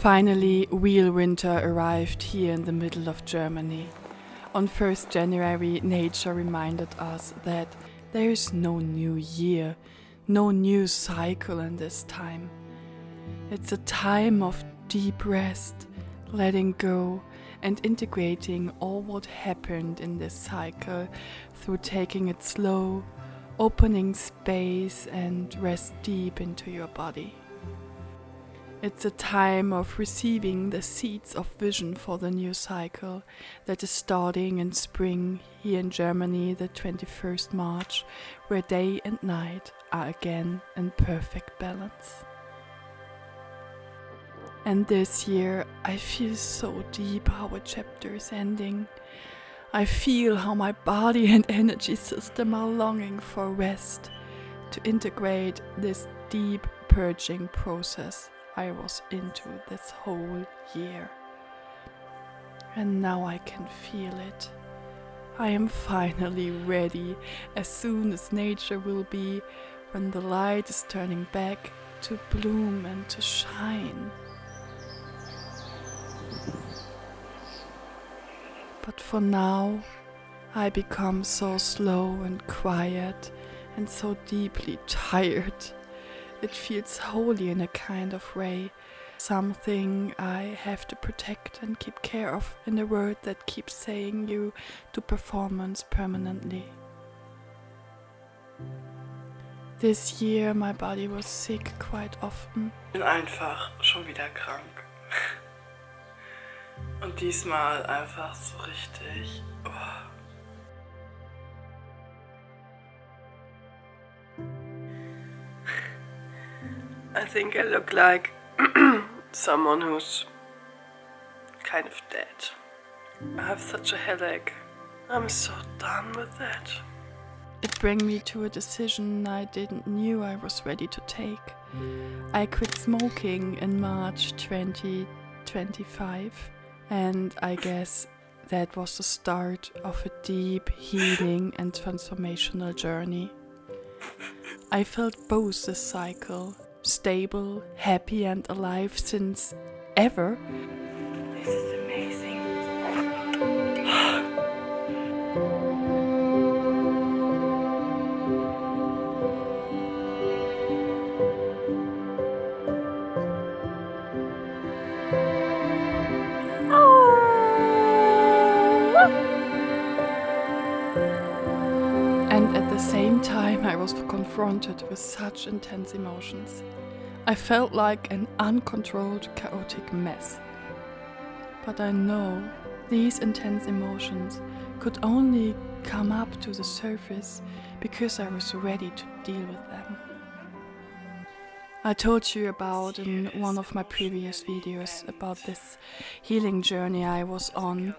Finally, real winter arrived here in the middle of Germany. On 1st January, nature reminded us that there is no new year, no new cycle in this time. It's a time of deep rest, letting go and integrating all what happened in this cycle through taking it slow, opening space and rest deep into your body. It's a time of receiving the seeds of vision for the new cycle that is starting in spring here in Germany, the 21st March, where day and night are again in perfect balance. And this year I feel so deep how a chapter is ending. I feel how my body and energy system are longing for rest, to integrate this deep purging process I was into this whole year. And now I can feel it. I am finally ready, as soon as nature will be, when the light is turning back to bloom and to shine. But for now, I become so slow and quiet and so deeply tired. It feels holy in a kind of way, something I have to protect and keep care of in a world that keeps saying you to performance permanently. This year my body was sick quite often. Ich bin einfach schon wieder krank. Und diesmal einfach so richtig. I think I look like someone who's kind of dead. I have such a headache. I'm so done with that. It brought me to a decision I didn't knew I was ready to take. I quit smoking in March 2025, and I guess that was the start of a deep healing and transformational journey. I felt both this cycle, stable, happy and alive since ever. This is amazing. And at the same time I was confronted with such intense emotions. I felt like an uncontrolled, chaotic mess. But I know these intense emotions could only come up to the surface because I was ready to deal with them. I told you about in one of my previous videos about this healing journey I was on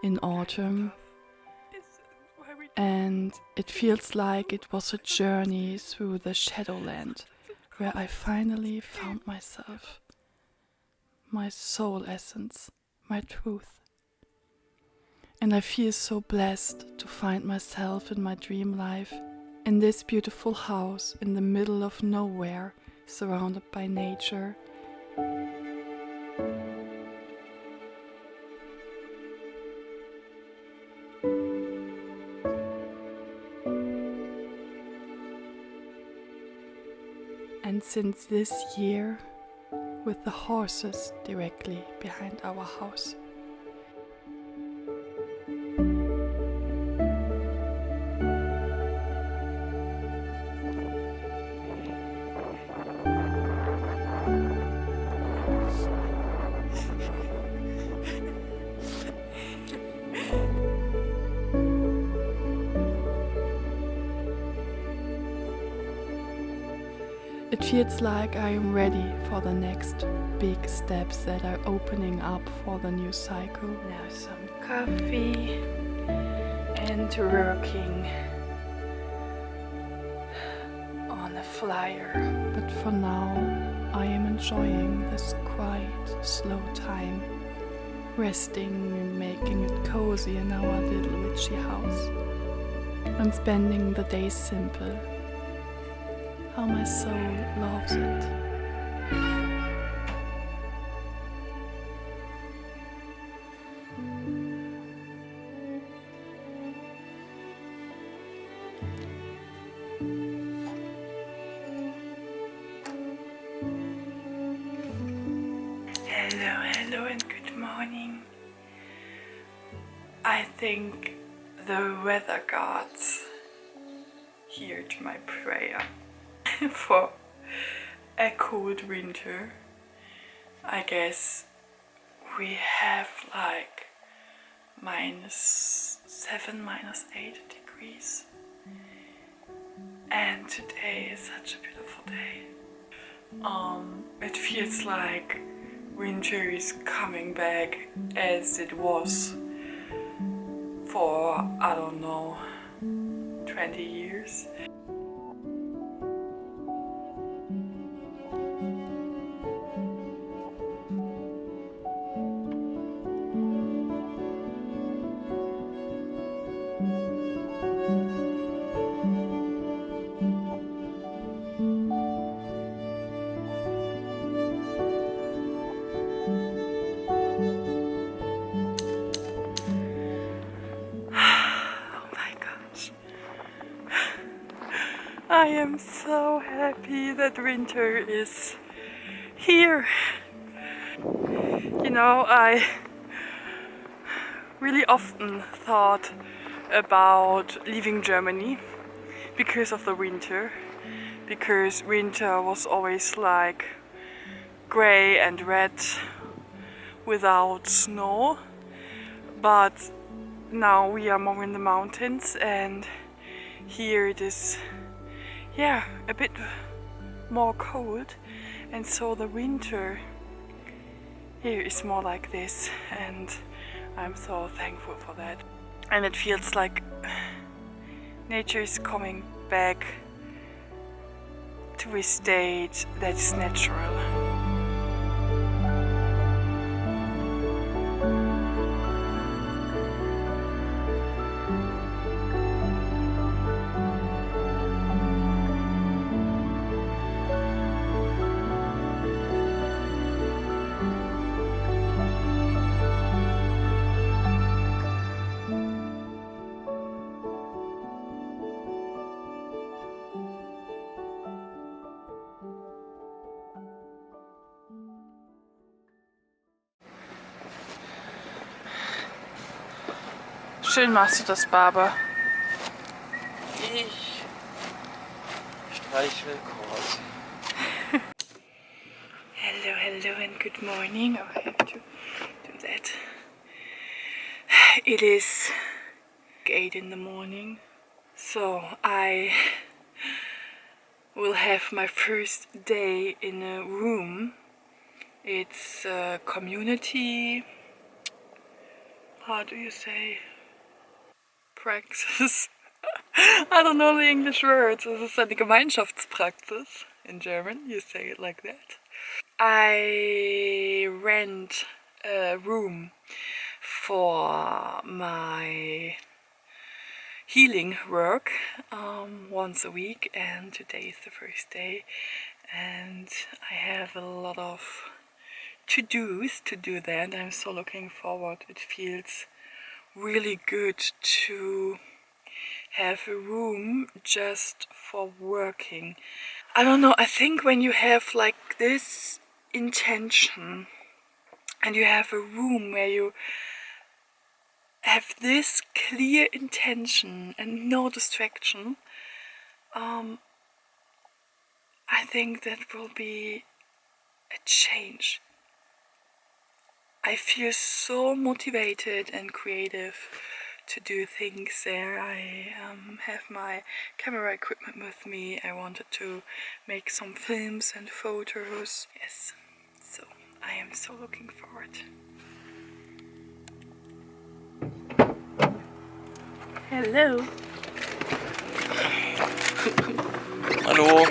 in autumn. And it feels like it was a journey through the Shadowland, where I finally found myself, my soul essence, my truth. And I feel so blessed to find myself in my dream life, in this beautiful house in the middle of nowhere, surrounded by nature. And since this year, with the horses directly behind our house. It feels like I am ready for the next big steps that are opening up for the new cycle. Now some coffee And working on a flyer. But for now, I am enjoying this quiet, slow time, resting and making it cozy in our little witchy house, and spending the day simple. How my soul loves it. I think the weather gods heard my prayer for a cold winter. I guess we have like -7, -8 degrees. And today is such a beautiful day. It feels like winter is coming back as it was for, I don't know, 20 years. Oh my gosh. I am so happy that winter is here. You know, I really often thought about leaving Germany because of the winter. Because winter was always like grey and red without snow. But now we are more in the mountains and here it is, yeah, a bit more cold, and so the winter here is more like this, and I'm so thankful for that. And it feels like nature is coming back to a state that is natural. Schön machst du das, Barber. Ich streichel kurz. Hello and good morning. I have to do that. It is 8 in the morning, so I will have my first day in a room. It's a community, how do you say, praxis. I don't know the English words. Es ist eine Gemeinschaftspraxis in German. You say it like that. I rent a room for my healing work once a week, and today is the first day, and I have a lot of to-dos to do that. I'm so looking forward. It feels really good to have a room just for working. I don't know, I think when you have like this intention and you have a room where you have this clear intention and no distraction, I think that will be a change. I feel so motivated and creative to do things there. I have my camera equipment with me. I wanted to make some films and photos. Yes, so I am so looking forward. Hello. Hallo.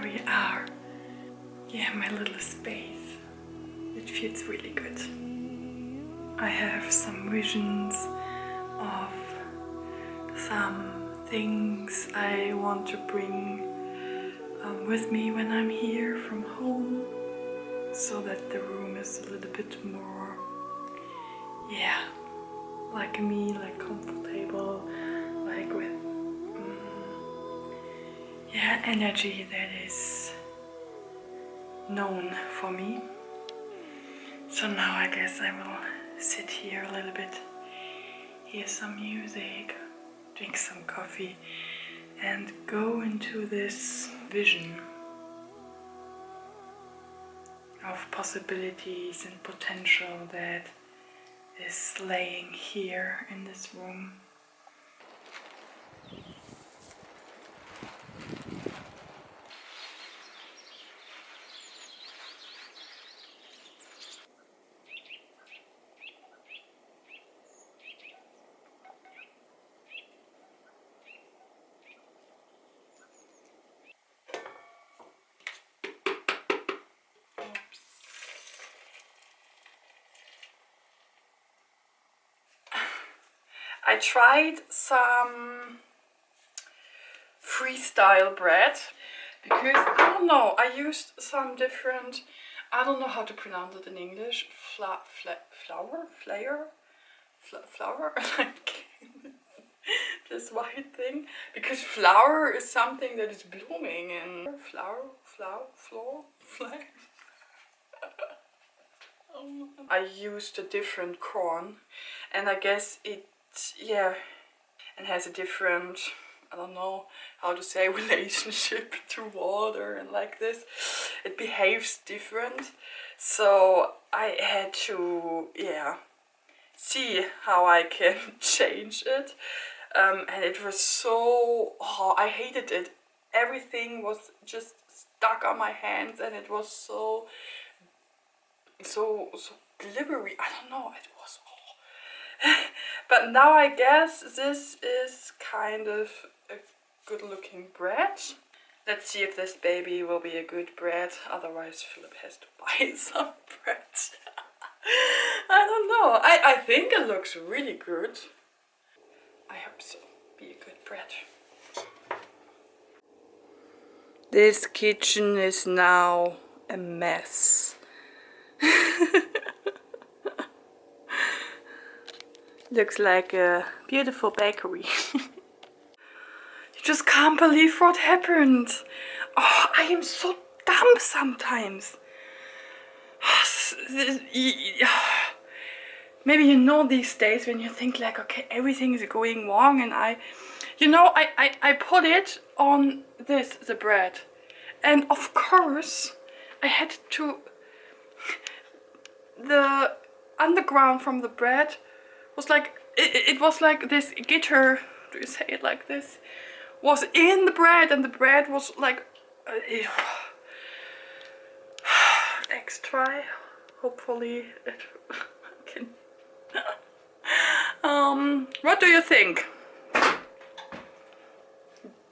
here we are. Yeah, my little space. It feels really good. I have some visions of some things I want to bring with me when I'm here from home, so that the room is a little bit more, yeah, like me, like comfortable, like with, yeah, energy that is known for me. So now I guess I will sit here a little bit, hear some music, drink some coffee, and go into this vision of possibilities and potential that is laying here in this room. I tried some freestyle bread because I don't know, I used some different, I don't know how to pronounce it in English, flour, like this white thing, because flower is something that is blooming and flower. I used a different corn, and I guess it, yeah, and has a different, I don't know how to say, relationship to water and like this. It behaves different. So I had to, yeah, see how I can change it. And it was so hard. I hated it. Everything was just stuck on my hands, and it was so glibbery. I don't know. It was. But now I guess this is kind of a good looking bread. Let's see if this baby will be a good bread. Otherwise, Philip has to buy some bread. I don't know. I think it looks really good. I hope so. Be a good bread. This kitchen is now a mess. Looks like a beautiful bakery. You just can't believe what happened. Oh, I am so dumb sometimes. Maybe you know these days when you think like, okay, everything is going wrong, and I put it on the bread, and of course I had to, the underground from the bread was like, it was like this gitter, do you say it like this, was in the bread, and the bread was like, next try, hopefully it can. What do you think?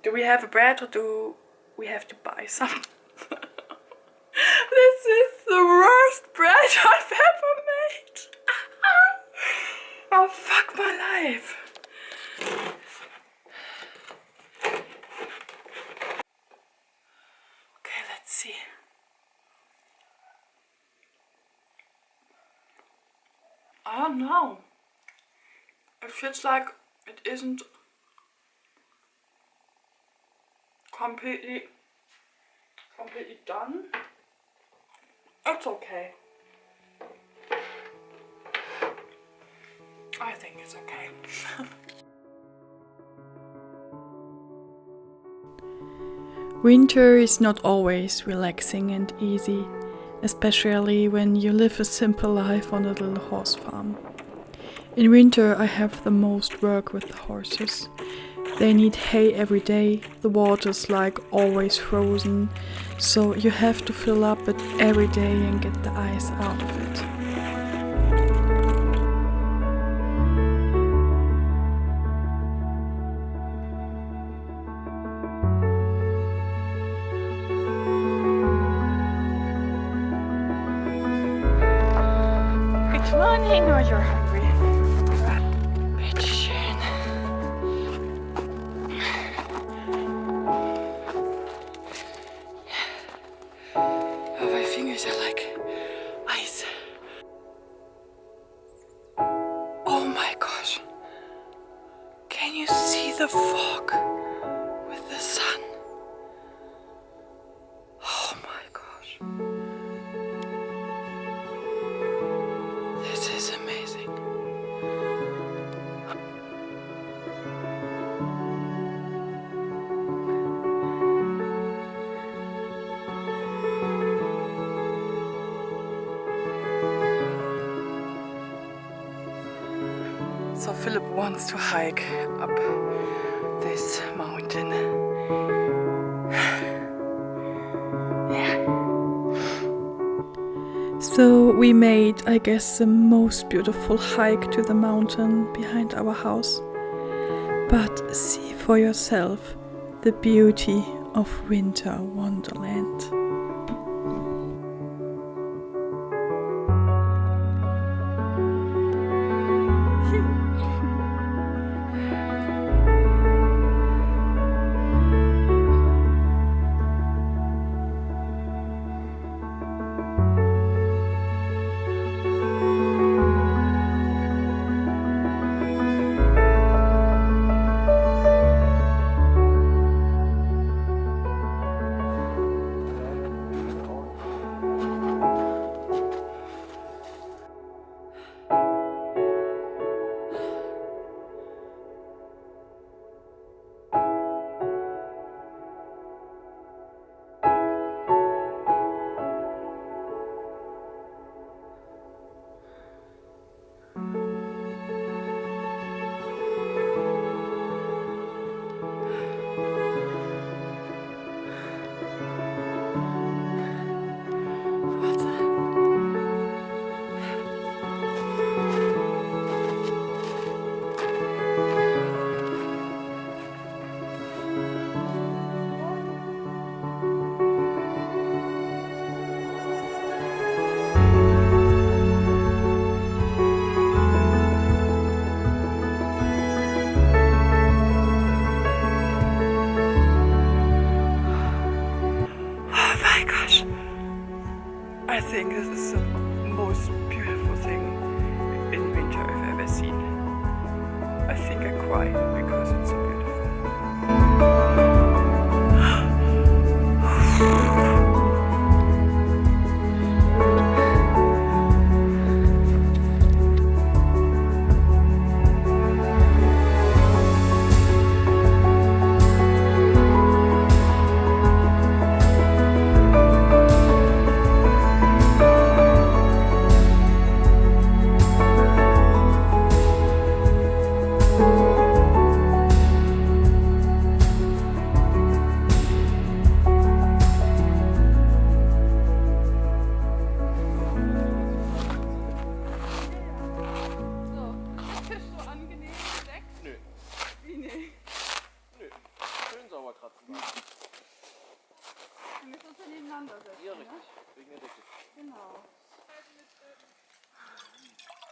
Do we have a bread, or do we have to buy some? This is the worst bread I've ever made. Oh, fuck my life. Okay, let's see. I don't know. It feels like it isn't completely done. It's okay. I think it's okay. Winter is not always relaxing and easy, especially when you live a simple life on a little horse farm. In winter I have the most work with the horses. They need hay every day, the water's like always frozen, so you have to fill up it every day and get the ice out of it. I know you're hungry. Bitteschön. Oh, my fingers are like ice. Oh my gosh. Can you see the fog with the sun? Oh my gosh. This is amazing. So Philip wants to hike up this mountain. Yeah. So we made, I guess, the most beautiful hike to the mountain behind our house. But see for yourself the beauty of winter wonderland. I think this is the most beautiful thing in winter I've ever seen. I think I cry because it's so beautiful.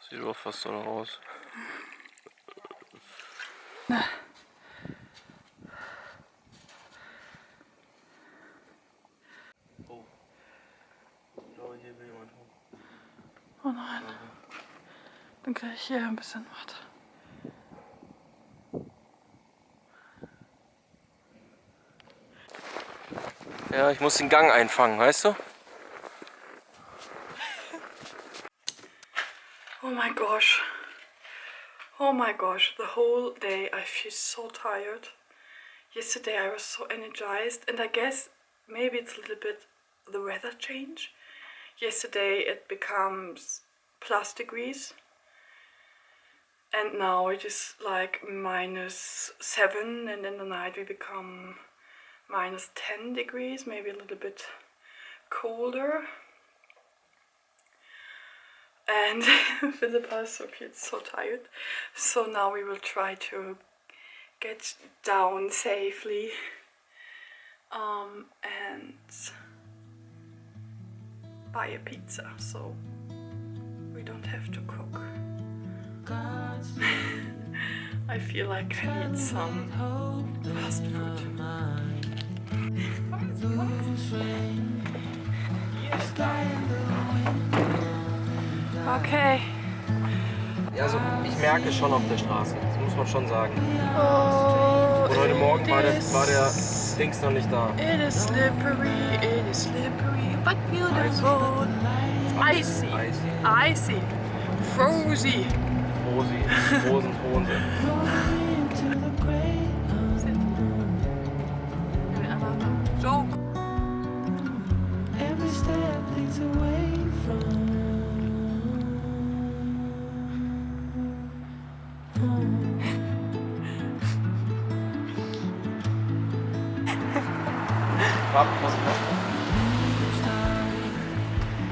Sieht doch fast so noch aus. Oh. Ich glaube, hier will jemand hoch. Oh nein. Dann kriege ich hier ein bisschen was. Ja, ich muss den Gang einfangen, weißt du? Oh my gosh. Oh my gosh. The whole day I feel so tired. Yesterday I was so energized, and I guess maybe it's a little bit the weather change. Yesterday it becomes +degrees, and now it is like -7, and in the night we become -10 degrees, maybe a little bit colder. And Philip also feels so tired, so now we will try to get down safely and buy a pizza. So We don't have to cook. I feel like I need some fast food. Okay. Ja, also ich merke schon auf der Straße, das muss man schon sagen. Oh, Und heute Morgen war der is- Dings noch nicht da. It is slippery, but beautiful. Icy. Icy. Frozy. Frozen. Joke. Every step leads away from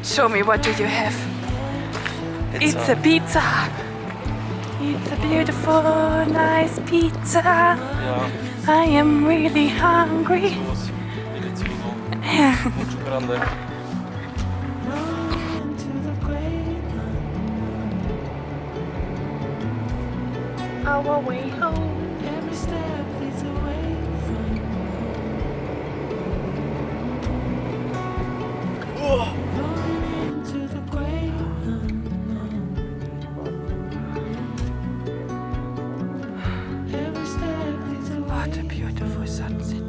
Show me, what do you have? It's a pizza. It's a beautiful, nice pizza. Ja, I am really hungry. los. Bitte zu so. Mucho grande. into the grave. Our way home. Every step leads away from rolling into the grave. Every step leads away. What a beautiful sunset.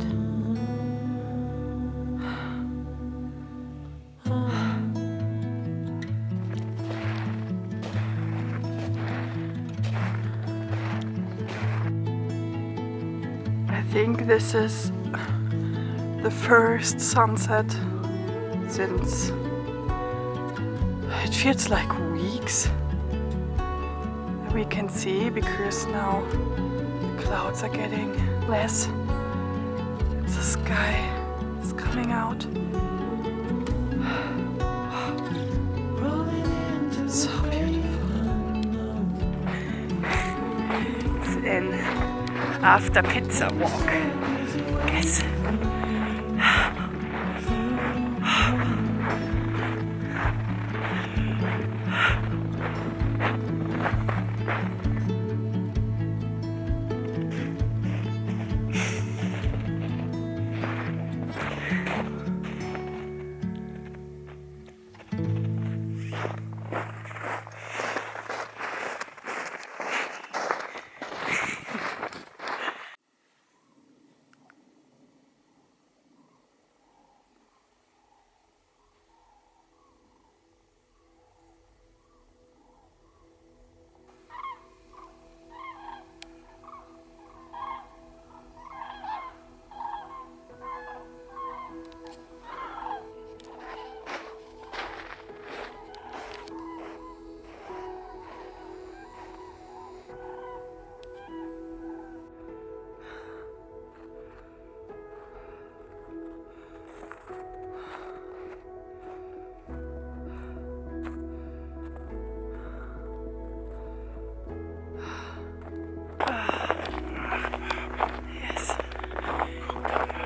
I think this is the first sunset since it feels like weeks that we can see, because now the clouds are getting less. The sky is coming out. Rolling into So beautiful. It's an after pizza walk. Guess.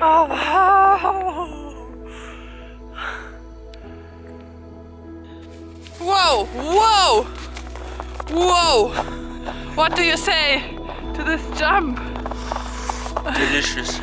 Oh, wow. Whoa, whoa, whoa. What do you say to this jump? Delicious.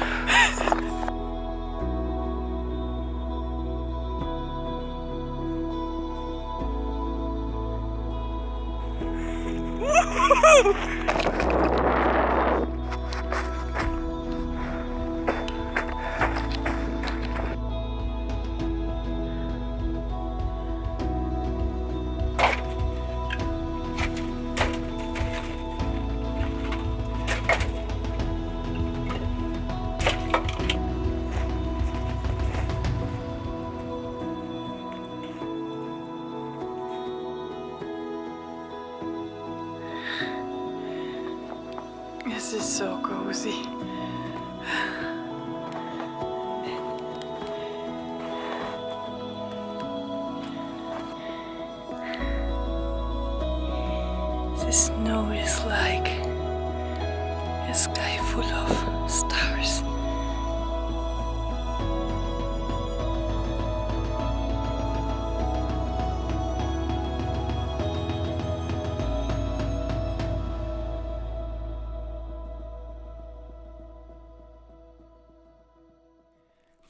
This is so cozy. The snow is like a sky full of stars.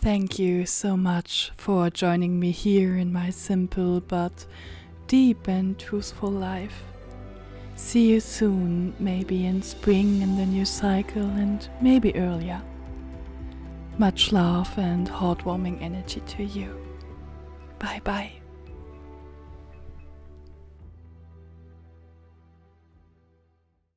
Thank you so much for joining me here in my simple but deep and truthful life. See you soon, maybe in spring in the new cycle and maybe earlier. Much love and heartwarming energy to you. Bye bye.